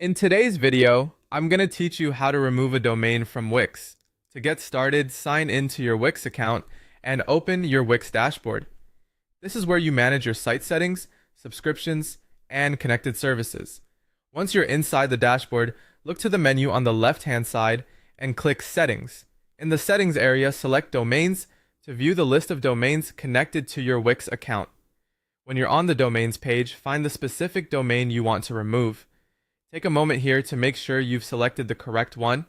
In today's video, I'm going to teach you how to remove a domain from Wix. To get started, sign into your Wix account and open your Wix dashboard. This is where you manage your site settings, subscriptions, and connected services. Once you're inside the dashboard, look to the menu on the left-hand side and click Settings. In the Settings area, select Domains to view the list of domains connected to your Wix account. When you're on the Domains page, find the specific domain you want to remove. Take a moment here to make sure you've selected the correct one,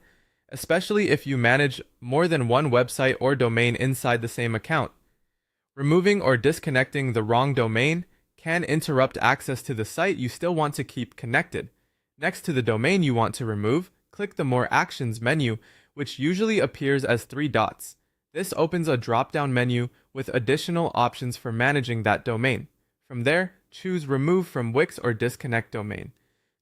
especially if you manage more than one website or domain inside the same account. Removing or disconnecting the wrong domain can interrupt access to the site you still want to keep connected. Next to the domain you want to remove, click the More Actions menu, which usually appears as 3 dots. This opens a drop-down menu with additional options for managing that domain. From there, choose Remove from Wix or Disconnect Domain.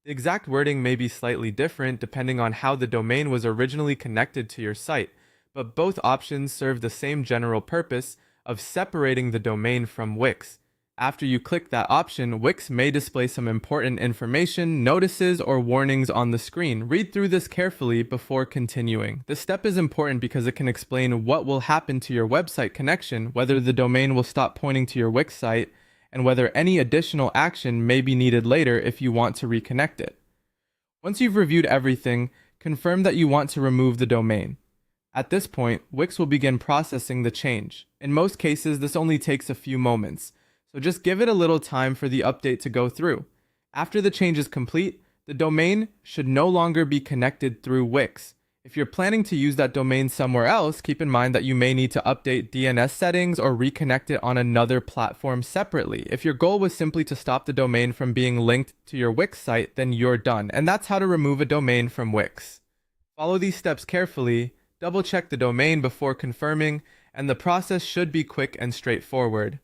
The exact wording may be slightly different depending on how the domain was originally connected to your site, but both options serve the same general purpose of separating the domain from Wix. After you click that option, Wix may display some important information, notices, or warnings on the screen. Read through this carefully before continuing. This step is important because it can explain what will happen to your website connection, whether the domain will stop pointing to your Wix site, and whether any additional action may be needed later if you want to reconnect it. Once you've reviewed everything, confirm that you want to remove the domain. At this point, Wix will begin processing the change. In most cases, this only takes a few moments, so just give it a little time for the update to go through. After the change is complete, the domain should no longer be connected through Wix. If you're planning to use that domain somewhere else, keep in mind that you may need to update DNS settings or reconnect it on another platform separately. If your goal was simply to stop the domain from being linked to your Wix site, then you're done. And that's how to remove a domain from Wix. Follow these steps carefully, double check the domain before confirming, and the process should be quick and straightforward.